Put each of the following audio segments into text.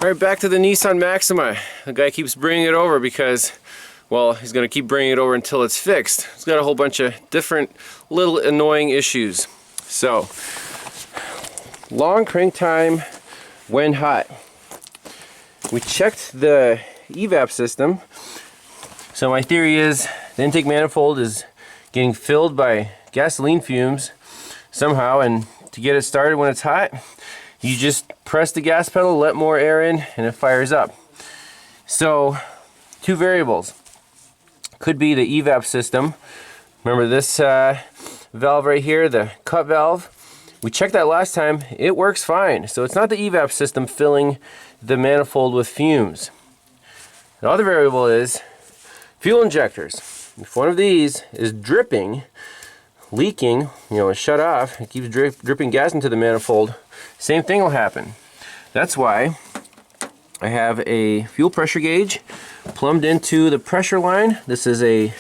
Alright, back to the Nissan Maxima. The guy keeps bringing it over because, well, he's going to keep bringing it over until it's fixed. It's got a whole bunch of different little annoying issues. So, long crank time when hot. We checked the evap system. So my theory is the intake manifold is getting filled by gasoline fumes somehow, and to get it started when it's hot, you just press the gas pedal, let more air in, and it fires up. So, two variables. Could be the evap system. Remember this valve right here, the cut valve? We checked that last time. It works fine. So it's not the evap system filling the manifold with fumes. The other variable is fuel injectors. If one of these is dripping, leaking, and shut off, it keeps dripping gas into the manifold, same thing will happen. That's why I have a fuel pressure gauge plumbed into the pressure line. This is a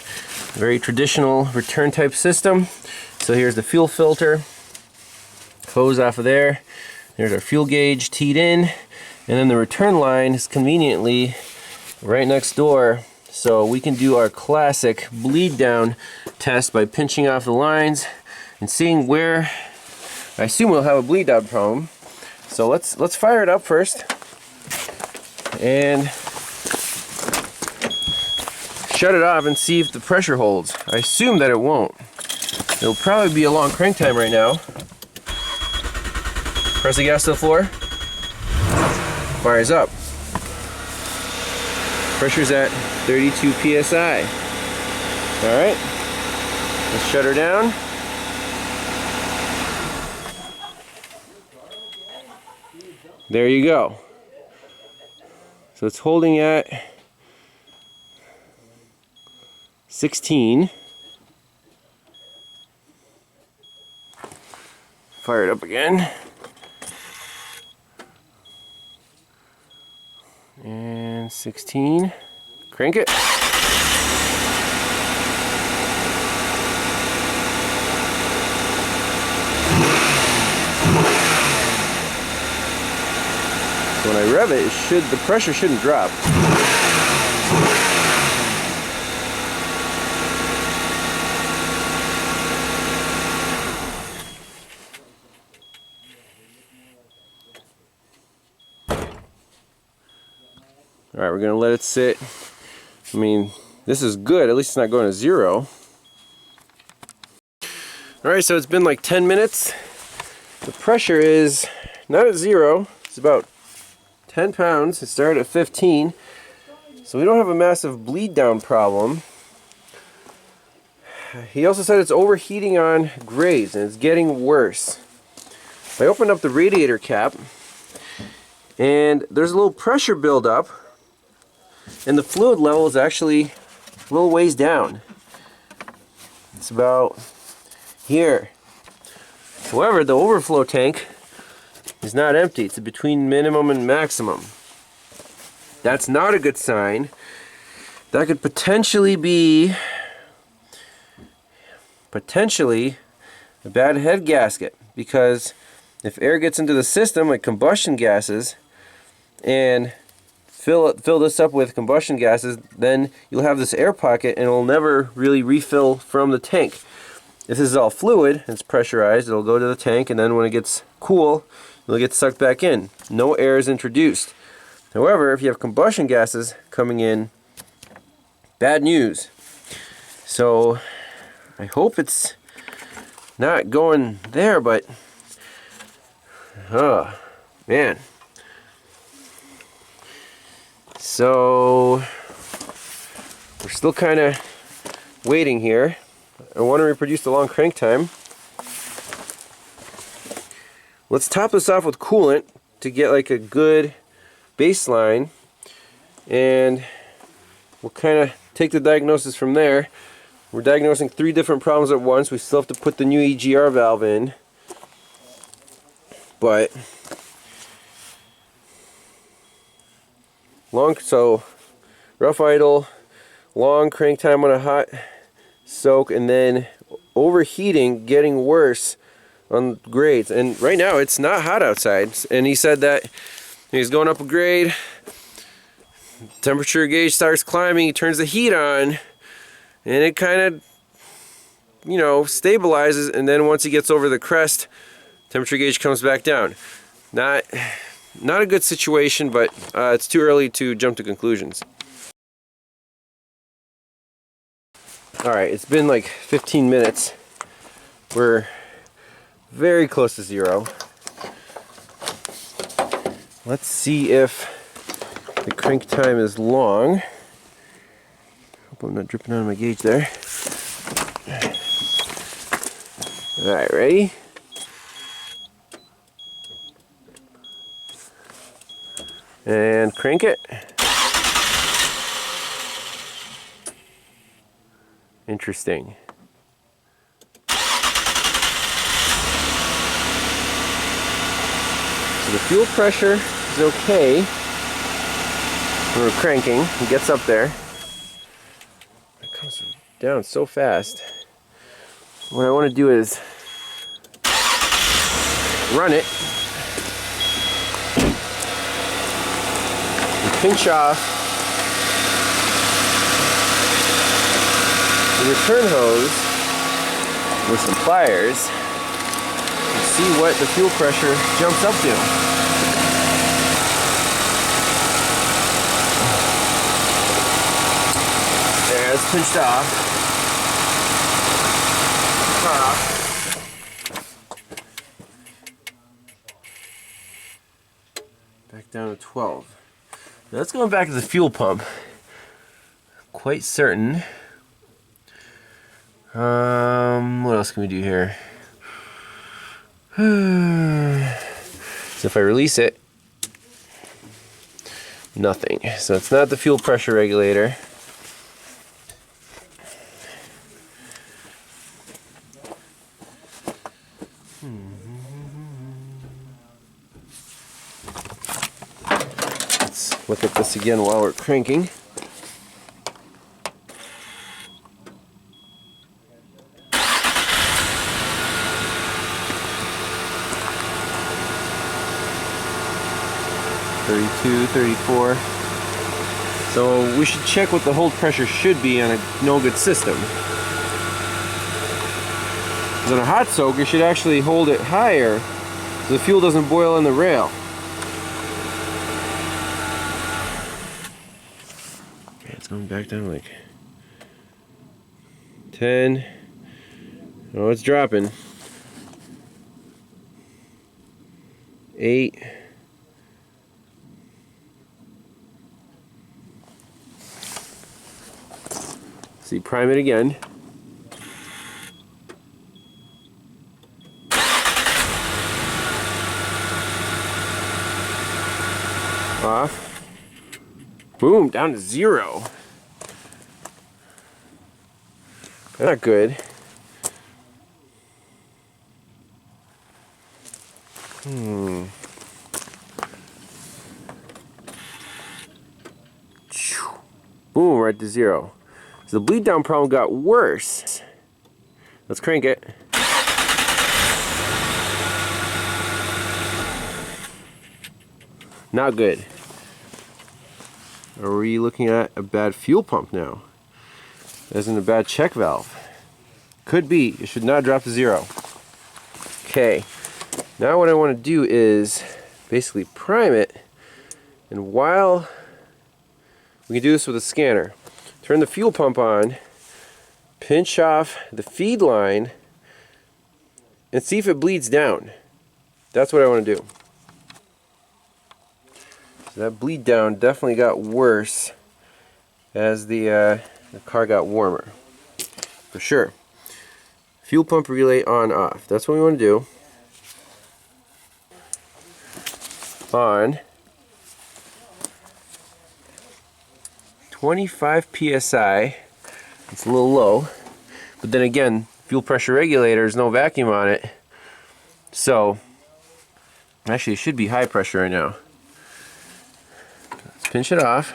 very traditional return type system. So here's the fuel filter, hose off of there. There's our fuel gauge teed in, and then the return line is conveniently right next door. So we can do our classic bleed down test by pinching off the lines and seeing where I assume we'll have a bleed down problem. So let's fire it up first and shut it off and see if the pressure holds. I assume that it won't. It'll probably be a long crank time right now. Press the gas to the floor. Fires up. Pressure's at 32 psi. Alright, let's shut her down. There you go. So it's holding at 16. Fire it up again. And 16. Crank it. So when I rev it, the pressure shouldn't drop. Alright, we're going to let it sit. I mean, this is good. At least it's not going to zero. Alright, so it's been like 10 minutes. The pressure is not at zero. It's about 10 pounds. It started at 15. So we don't have a massive bleed down problem. He also said it's overheating on grades and it's getting worse. I opened up the radiator cap and there's a little pressure buildup. And the fluid level is actually a little ways down. It's about here. However, the overflow tank is not empty. It's between minimum and maximum. That's not a good sign. That could potentially be a bad head gasket, because if air gets into the system, like combustion gases, and fill this up with combustion gases, then you'll have this air pocket and it'll never really refill from the tank. If this is all fluid, it's pressurized, it'll go to the tank, and then when it gets cool, it'll get sucked back in. No air is introduced. However, if you have combustion gases coming in, bad news. So I hope it's not going there, but oh man. So we're still kind of waiting here. I want to reproduce the long crank time. Let's top this off with coolant to get like a good baseline, and we'll kind of take the diagnosis from there. We're diagnosing 3 different problems at once. We still have to put the new EGR valve in, but so rough idle, long crank time on a hot soak, and then overheating getting worse on grades. And right now it's not hot outside, and he said that He's going up a grade. Temperature gauge starts climbing. He turns the heat on, and it kind of, you know, stabilizes. And then once he gets over the crest, temperature gauge comes back down. Not a good situation, but it's too early to jump to conclusions. All right, it's been like 15 minutes. We're very close to zero. Let's see if the crank time is long. Hope I'm not dripping out of my gauge there. All right, ready? And crank it. Interesting. So the fuel pressure is okay when we're cranking. It gets up there. It comes down so fast. What I want to do is run it and pinch off the return hose with some pliers and see what the fuel pressure jumps up to. There, it's pinched off. Back down to 12. Now let's go back to the fuel pump. Quite certain. What else can we do here? So if I release it, nothing. So it's not the fuel pressure regulator. Let's look at this again while we're cranking. $32, $34. So we should check what the hold pressure should be on a no-good system. Because on a hot soak, you should actually hold it higher so the fuel doesn't boil on the rail. Okay, it's going back down like 10. Oh, it's dropping. 8. See, prime it again. Off. Boom, down to 0. Not good. Boom, right to 0. So the bleed down problem got worse. Let's crank it. Not good. Are we looking at a bad fuel pump now? As in a bad check valve? Could be. It should not drop to 0. Okay. Now what I want to do is basically prime it, and while we can do this with a scanner, turn the fuel pump on, pinch off the feed line, and see if it bleeds down. That's what I want to do. So that bleed down definitely got worse as the car got warmer. For sure. Fuel pump relay on off. That's what we want to do. On 25 psi. It's a little low, but then again, fuel pressure regulator, there's no vacuum on it, so actually it should be high pressure right now. Let's pinch it off.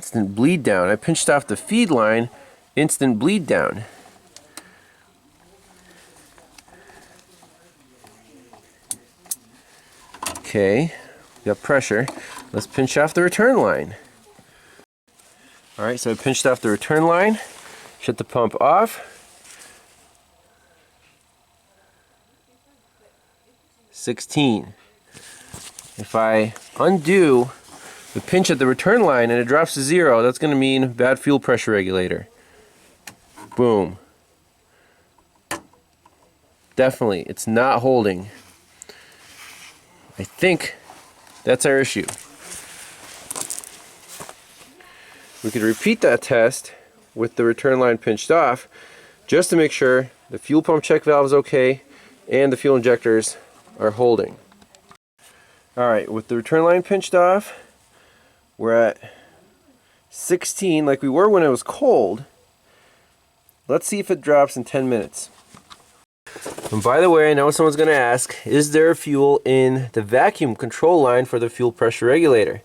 instant bleed down. I pinched off the feed line, instant bleed down. Okay, got pressure. Let's pinch off the return line. Alright, so I pinched off the return line, shut the pump off. 16. If I undo the pinch at the return line and it drops to 0, that's going to mean bad fuel pressure regulator. Boom. Definitely, it's not holding. I think that's our issue. We could repeat that test with the return line pinched off just to make sure the fuel pump check valve is okay and the fuel injectors are holding. Alright, with the return line pinched off, we're at 16 like we were when it was cold. Let's see if it drops in 10 minutes. And by the way, I know someone's going to ask, is there fuel in the vacuum control line for the fuel pressure regulator?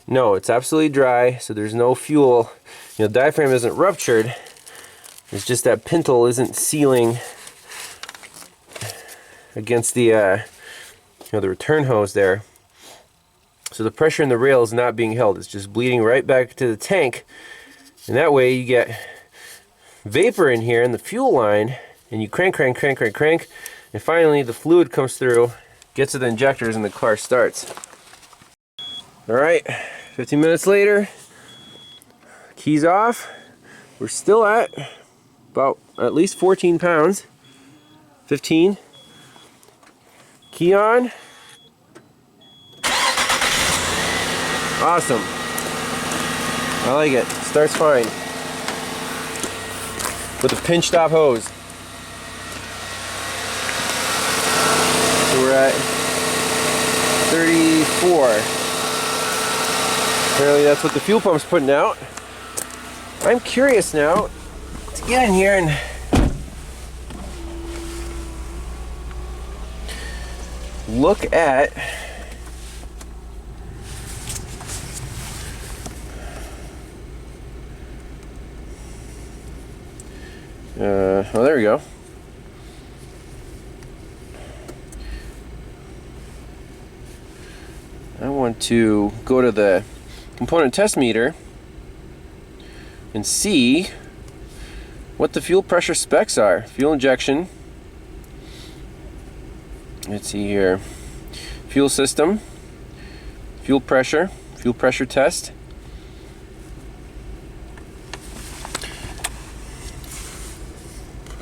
No, it's absolutely dry, so there's no fuel. The diaphragm isn't ruptured. It's just that pintle isn't sealing against the the return hose there. So the pressure in the rail is not being held. It's just bleeding right back to the tank. And that way you get vapor in here in the fuel line, and you crank, and finally the fluid comes through, gets to the injectors, and the car starts. Alright, 15 minutes later, keys off. We're still at about at least 14 pounds. 15. Key on. Awesome. I like it. Starts fine. With a pinched off hose. So we're at 34. Apparently that's what the fuel pump's putting out. I'm curious now to get in here and look at oh, there we go. I want to go to the component test meter and see what the fuel pressure specs are. Fuel injection. Let's see here. Fuel system. Fuel pressure test.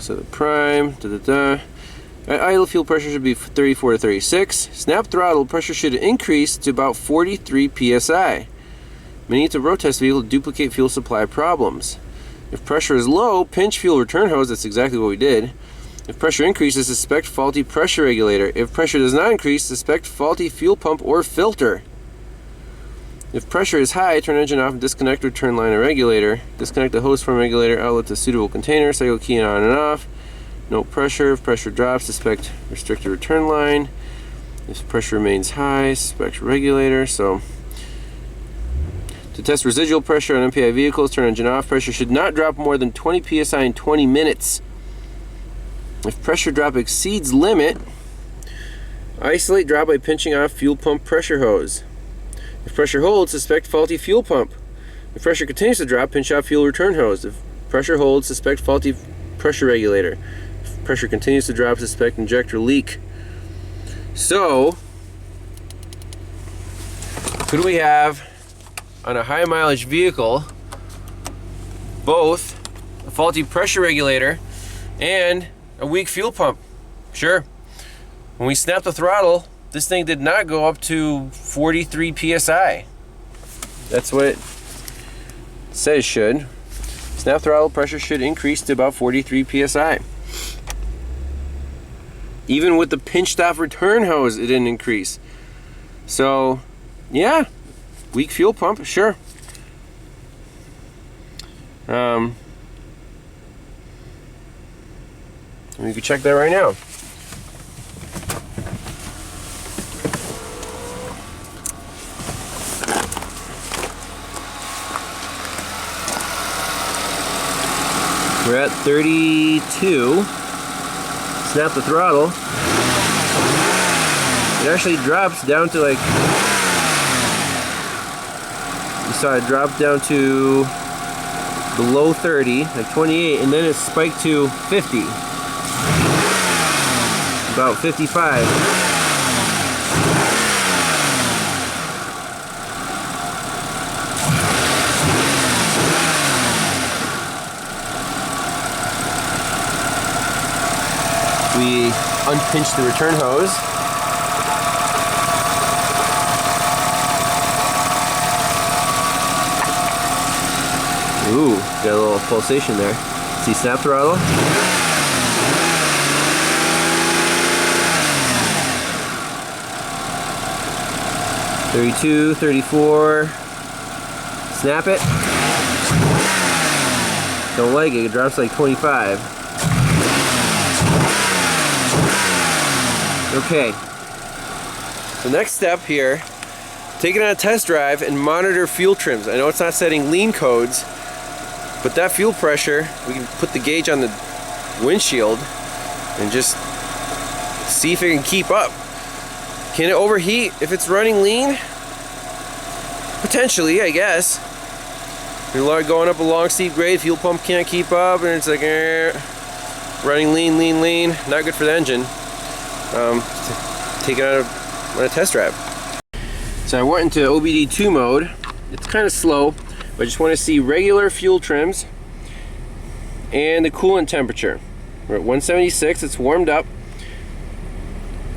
So the prime, idle fuel pressure should be 34 to 36. Snap throttle pressure should increase to about 43 psi. May need to road test vehicle to duplicate fuel supply problems. If pressure is low, pinch fuel return hose. That's exactly what we did. If pressure increases, suspect faulty pressure regulator. If pressure does not increase, suspect faulty fuel pump or filter. If pressure is high, turn engine off and disconnect return line and regulator. Disconnect the hose from regulator outlet to suitable container. Cycle key on and off. No pressure. If pressure drops, suspect restricted return line. If pressure remains high, suspect regulator. So, to test residual pressure on MPI vehicles, turn engine off. Pressure should not drop more than 20 psi in 20 minutes. If pressure drop exceeds limit, isolate drop by pinching off fuel pump pressure hose. If pressure holds, suspect faulty fuel pump. If pressure continues to drop, pinch off fuel return hose. If pressure holds, suspect faulty pressure regulator. If pressure continues to drop, suspect injector leak. So, could we have on a high mileage vehicle both a faulty pressure regulator and a weak fuel pump? Sure. When we snapped the throttle, this thing did not go up to 43 psi. That's what it says should. Snap throttle pressure should increase to about 43 psi. Even with the pinched off return hose, it didn't increase. So, yeah, weak fuel pump, sure. We can check that right now. 32. Snap the throttle. It actually drops down to like, you saw it drop down to below 30, like 28, and then it spiked to 50. About 55. We unpinch the return hose. Ooh, got a little pulsation there. See snap throttle? $32, $34. Snap it. Don't like it, it drops like 25. Okay. The next step here, take it on a test drive and monitor fuel trims. I know it's not setting lean codes, but that fuel pressure, we can put the gauge on the windshield and just see if it can keep up. Can it overheat if it's running lean? Potentially, I guess. You're going up a long steep grade, fuel pump can't keep up, and it's like running lean. Not good for the engine. Take it on a test drive. So I went into OBD2 mode. It's kind of slow, but I just want to see regular fuel trims and the coolant temperature. We're at 176, it's warmed up.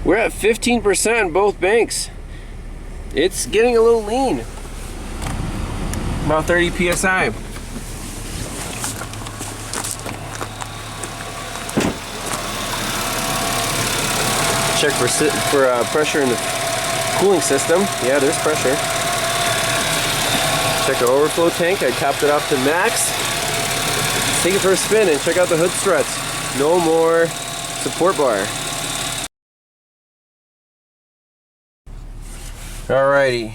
We're at 15% on both banks. It's getting a little lean. About 30 PSI. Check for pressure in the cooling system. Yeah, there's pressure. Check the overflow tank. I topped it off to max. Let's take it for a spin and check out the hood struts. No more support bar. Alrighty.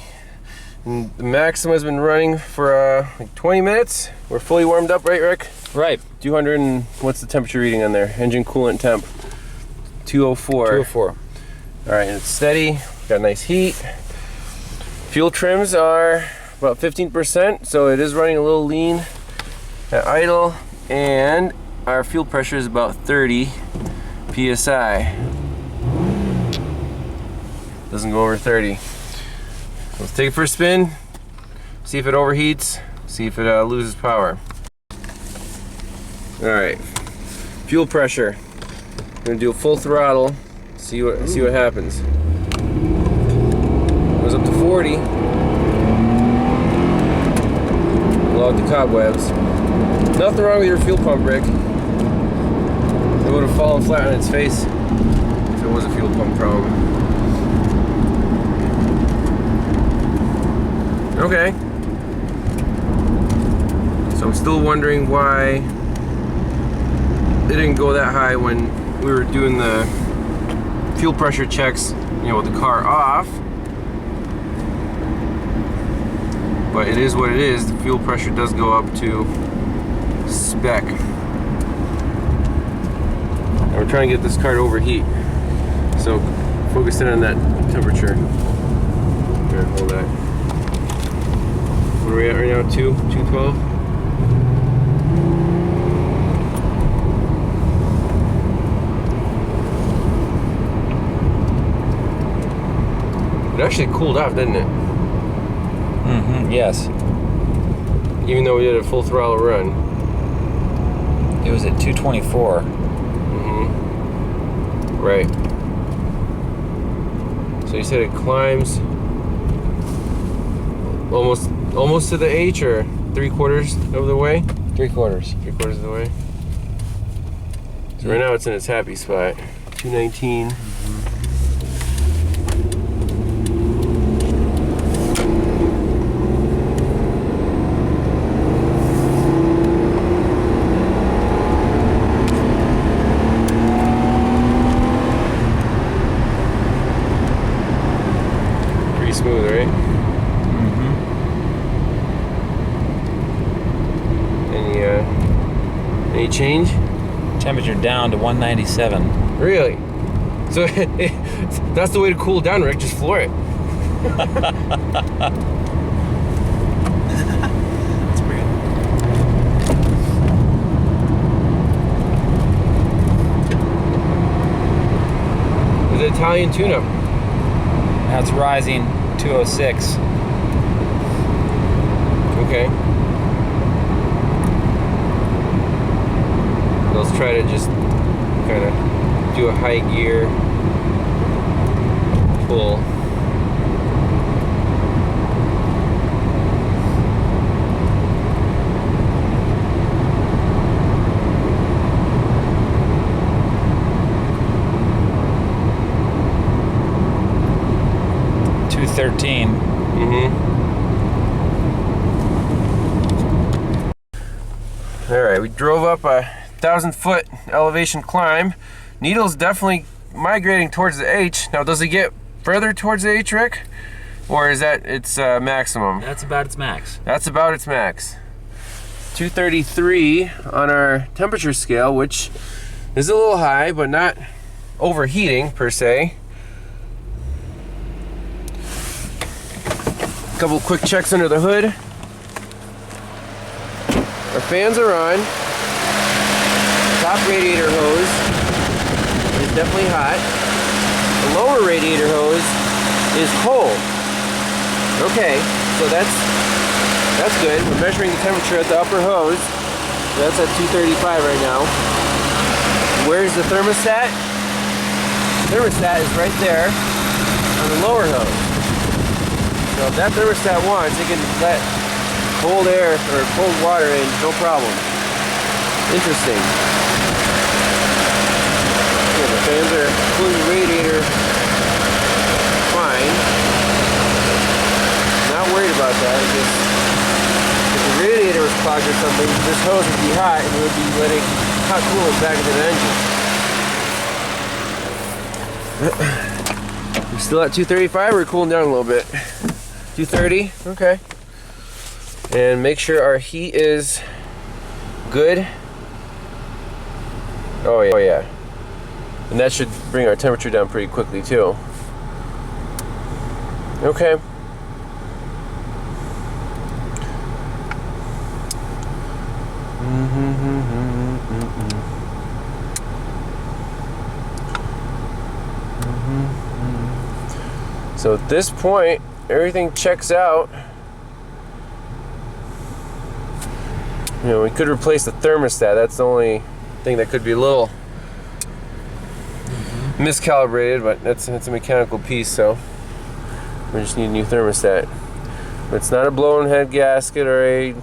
And the Maxima's been running for like 20 minutes. We're fully warmed up, right, Rick? Right. 200 and what's the temperature reading on there? Engine coolant temp. 204. 204. All right, and it's steady. Got nice heat. Fuel trims are about 15%, so it is running a little lean at idle, and our fuel pressure is about 30 PSI. Doesn't go over 30. Let's take it for a spin, see if it overheats, see if it loses power. All right, fuel pressure. I'm gonna do a full throttle, see what happens. Goes up to 40. Blow out the cobwebs. Nothing wrong with your fuel pump, Rick. It would have fallen flat on its face if it was a fuel pump problem. Okay. So I'm still wondering why it didn't go that high when we were doing the fuel pressure checks, you know, with the car off. But it is what it is. The fuel pressure does go up to spec. And we're trying to get this car to overheat. So focus in on that temperature. Here, hold that. What are we at right now? 212? It actually cooled off, didn't it? Mm-hmm, yes. Even though we did a full throttle run. It was at 224. Mm-hmm. Right. So you said it climbs almost to the H, or 3/4 of the way? 3/4. 3/4 of the way. So right now it's in its happy spot. 219. Pretty smooth, right? Any change? temperature down to 197. Really? So that's the way to cool it down, Rick. Just floor it. That's weird. The Italian tune-up. That's rising 206. Okay. Let's try to just kind of do a high gear pull. All right, we drove up a 1,000-foot elevation climb. Needle's definitely migrating towards the H. Now, does it get further towards the H, Rick? Or is that its maximum? That's about its max. That's about its max. 233 on our temperature scale, which is a little high, but not overheating per se. A couple quick checks under the hood. Our fans are on. Top radiator hose is definitely hot. The lower radiator hose is cold. Okay, so that's good. We're measuring the temperature at the upper hose. That's at 235 right now. Where's the thermostat? The thermostat is right there on the lower hose. So if that thermostat wants, it can let cold air or cold water in, no problem. Interesting. Yeah, the fans are cooling the radiator fine. Not worried about that. Just, if the radiator was clogged or something, this hose would be hot and it would be letting hot coolant back into the engine. We're still at 235, we're cooling down a little bit. 230, okay. And make sure our heat is good. Oh yeah. And that should bring our temperature down pretty quickly too. Okay. So at this point, everything checks out. You know, we could replace the thermostat. That's the only thing that could be a little miscalibrated, but that's a mechanical piece, so we just need a new thermostat. But it's not a blown head gasket or a,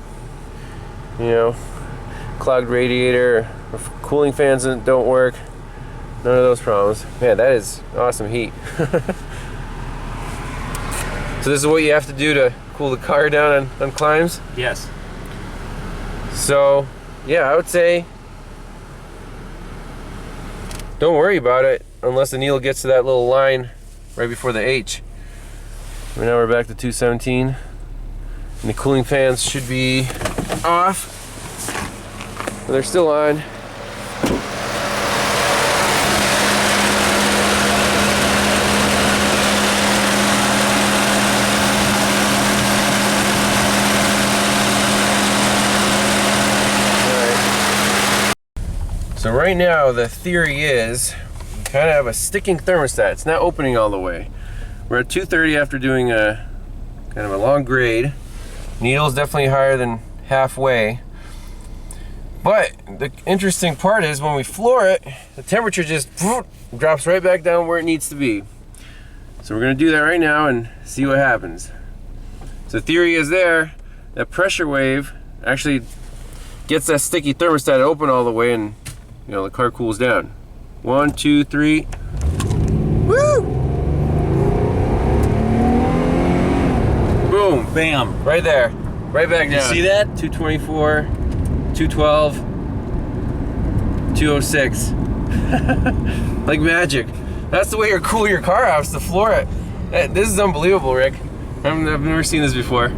clogged radiator or cooling fans that don't work. None of those problems. Man, that is awesome heat. So this is what you have to do to cool the car down on climbs? Yes. So, yeah, I would say don't worry about it unless the needle gets to that little line right before the H. Right now we're back to 217. And the cooling fans should be off. But they're still on. So right now the theory is we kind of have a sticking thermostat. It's not opening all the way. We're at 230 after doing a kind of a long grade. Needle's definitely higher than halfway. But the interesting part is when we floor it, the temperature just drops right back down where it needs to be. So we're gonna do that right now and see what happens. So the theory is there, that pressure wave actually gets that sticky thermostat to open all the way and the car cools down. 1, 2, 3. Woo! Boom. Bam. Right there. Right back down. You see that? 224, 212, 206. Like magic. That's the way you cool your car off, is to floor it. This is unbelievable, Rick. I've never seen this before.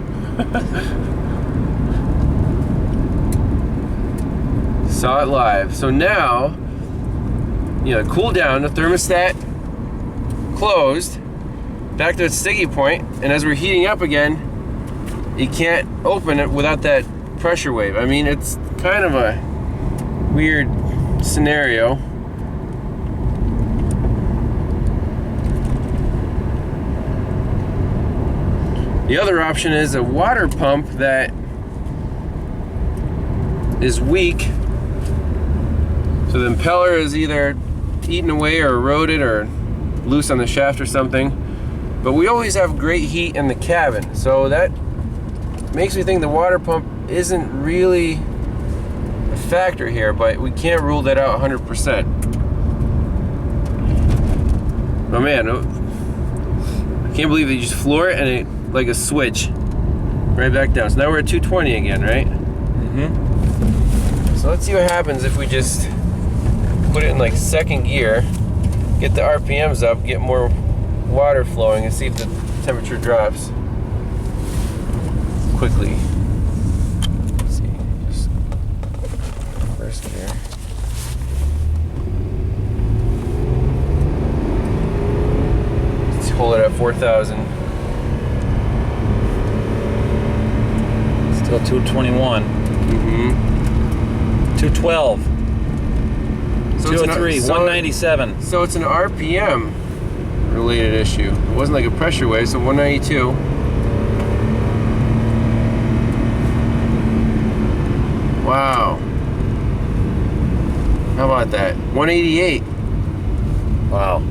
Saw it live. So now, you know, cool down, the thermostat closed, back to its sticky point, and as we're heating up again, you can't open it without that pressure wave. I mean, it's kind of a weird scenario. The other option is a water pump that is weak. So the impeller is either eaten away or eroded or loose on the shaft or something. But we always have great heat in the cabin. So that makes me think the water pump isn't really a factor here, but we can't rule that out 100%. Oh man, I can't believe they just floor it and it, like a switch, right back down. So now we're at 220 again, right? So let's see what happens if we just put it in like second gear, get the RPMs up, get more water flowing, and see if the temperature drops quickly. Let's see, just first gear. Let's hold it at 4,000. Still 221. 212. So 203. 197. So it's an RPM related issue. It wasn't like a pressure wave, so 192. Wow. How about that? 188. Wow.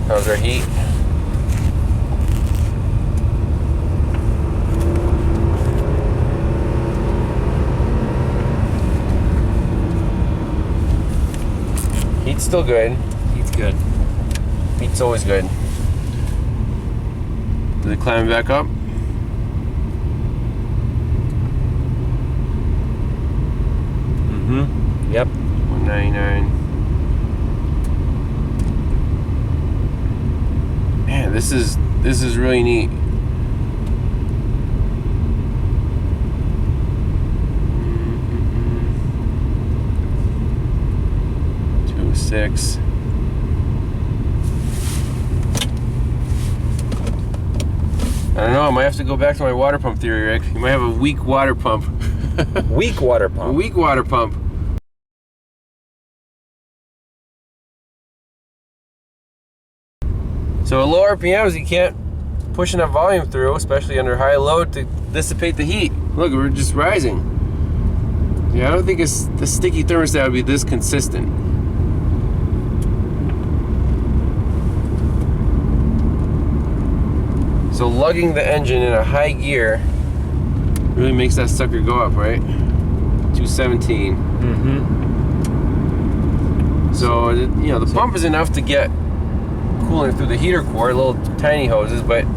How's our heat? Heat's still good. Heat's good. Heat's always good. Is it climbing back up? Yep. 199. Man, this is really neat. Six. I don't know, I might have to go back to my water pump theory, Rick. You might have a weak water pump. Weak water pump. A weak water pump. So at low RPMs, you can't push enough volume through, especially under high load, to dissipate the heat. Look, we're just rising. Yeah, I don't think the sticky thermostat would be this consistent. So lugging the engine in a high gear really makes that sucker go up, right? 217. So, you know, the pump is enough to get cooling through the heater core, little tiny hoses, but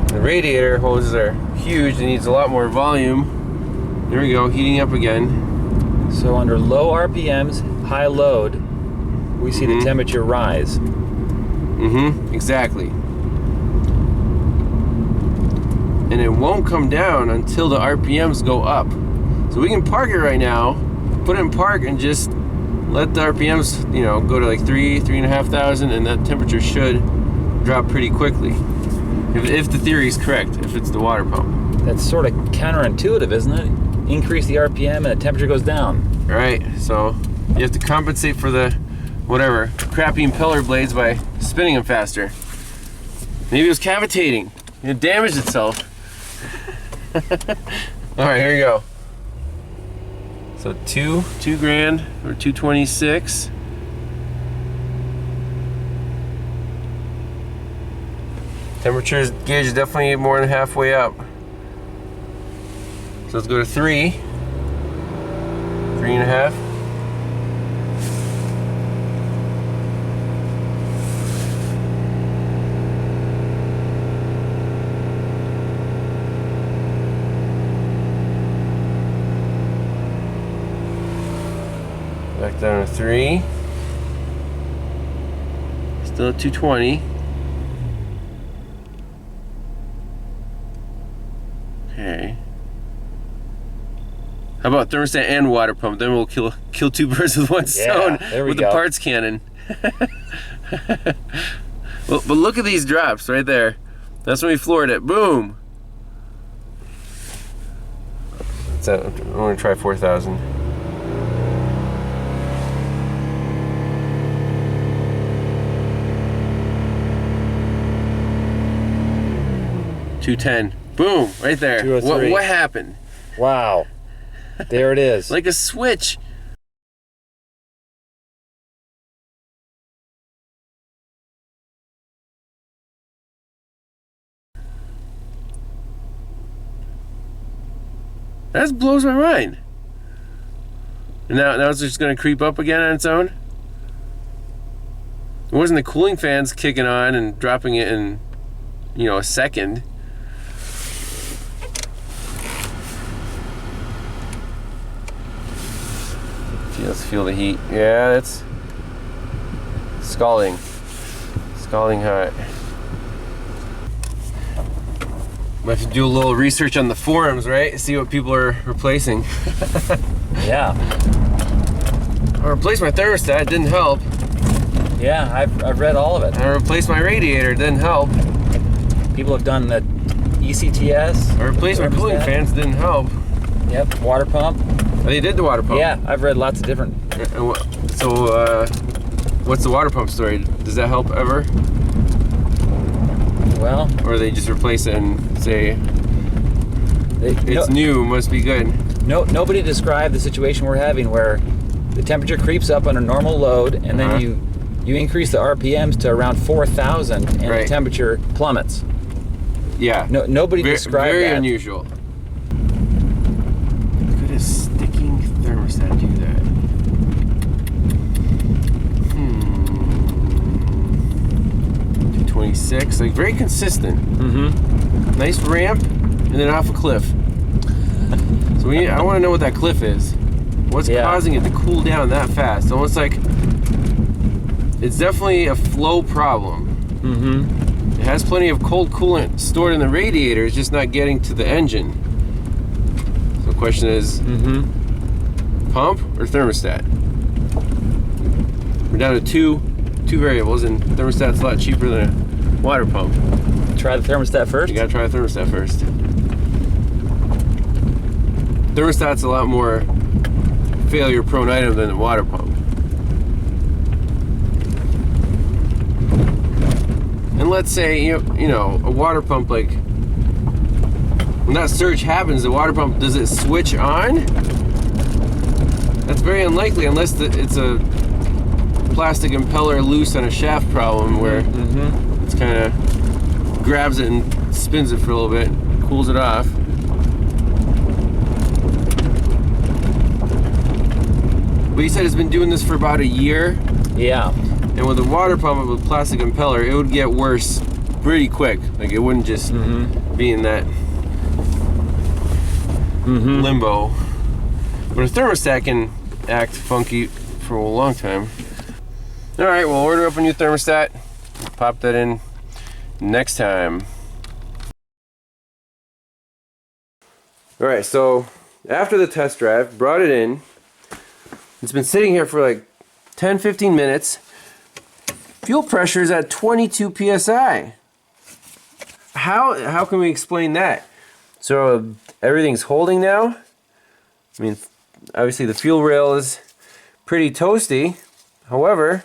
the radiator hoses are huge. It needs a lot more volume. There we go, heating up again. So under low RPMs, high load, we see the temperature rise. Exactly. And it won't come down until the RPMs go up. So we can park it right now, put it in park, and just let the RPMs, you know, go to like 3,500, and that temperature should drop pretty quickly. If the theory is correct, if it's the water pump. That's sort of counterintuitive, isn't it? Increase the RPM and the temperature goes down. Right, so you have to compensate for the, whatever, crappy impeller blades by spinning them faster. Maybe it was cavitating. It damaged itself. All right, here we go. So two grand, or 226. Temperature gauge is definitely more than halfway up. So let's go to 3. 3.5. Back down to 3. Still at 220. Okay. How about thermostat and water pump? Then we'll kill two birds with one stone with the parts cannon. Well, but look at these drops right there. That's when we floored it. Boom. I'm gonna try 4,000. $210. Boom, right there. What happened? Wow. There it is. Like a switch. That blows my mind. And now it's just gonna creep up again on its own. It wasn't the cooling fans kicking on and dropping it in, you know, a second. Let's feel the heat. Yeah, that's scalding. Scalding hot. We have to do a little research on the forums, right? See what people are replacing. Yeah. I replaced my thermostat, it didn't help. Yeah, I've read all of it. I replaced my radiator, it didn't help. People have done the ECTS. I replaced my cooling fans, didn't help. Yep, water pump. Oh, they did the water pump? Yeah, I've read lots of different. So, what's the water pump story? Does that help ever? Well, or they just replace it and say it's new, must be good. Nobody described the situation we're having where the temperature creeps up on a normal load, and then you increase the RPMs to around 4,000, and the temperature plummets. Yeah. Nobody described that. Very unusual. Could a sticking thermostat do that? 226, like very consistent. Mm-hmm. Nice ramp, and then off a cliff. So I want to know what that cliff is. What's causing it to cool down that fast? Almost like it's definitely a flow problem. Mm-hmm. It has plenty of cold coolant stored in the radiator, it's just not getting to the engine. So the question is, pump or thermostat? We're down to two variables, and thermostat's a lot cheaper than a water pump. Try the thermostat first? You gotta try the thermostat first. Thermostat's a lot more failure prone item than a water pump. And let's say you know a water pump, like when that surge happens, the water pump, does it switch on? That's very unlikely unless it's a plastic impeller loose on a shaft problem where it's kind of grabs it and spins it for a little bit, cools it off. But he said it's been doing this for about a year. Yeah. And with a water pump with a plastic impeller, it would get worse pretty quick. Like it wouldn't just be in that limbo. But a thermostat can act funky for a long time. All right, we'll order up a new thermostat. Pop that in next time. All right, so after the test drive, brought it in. It's been sitting here for like 10-15 minutes. Fuel pressure is at 22 psi. How can we explain that? So everything's holding now. I mean, obviously the fuel rail is pretty toasty. However,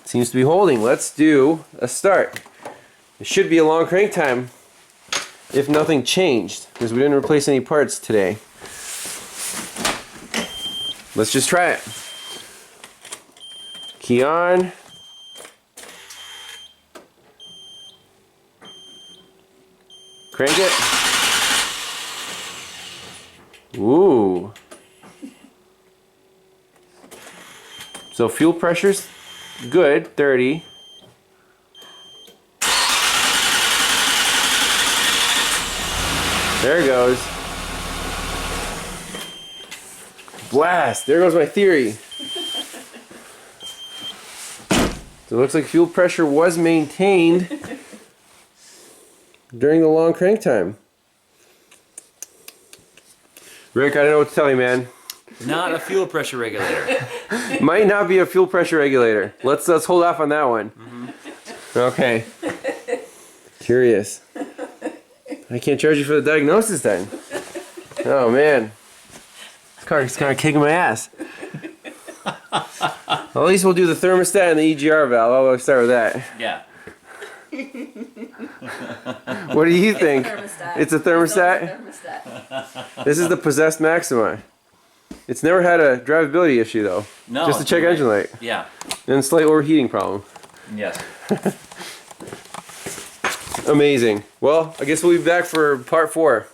it seems to be holding. Let's do a start. It should be a long crank time if nothing changed, because we didn't replace any parts today. Let's just try it. Key on. Crank it. Ooh. So fuel pressure's good, 30. There it goes. Blast! There goes my theory. So it looks like fuel pressure was maintained during the long crank time. Rick, I don't know what to tell you, man. Not a fuel pressure regulator. Might not be a fuel pressure regulator. Let's hold off on that one. Okay. Curious. I can't charge you for the diagnosis then. Oh man. This car is kind of kicking my ass. Well, at least we'll do the thermostat and the EGR valve. I'll start with that. Yeah. What do you think? It's a thermostat? It's a thermostat. This is the possessed Maxima. It's never had a drivability issue though. No. Just a check engine light. Yeah. And a slight overheating problem. Yes. Amazing. Well, I guess we'll be back for part 4.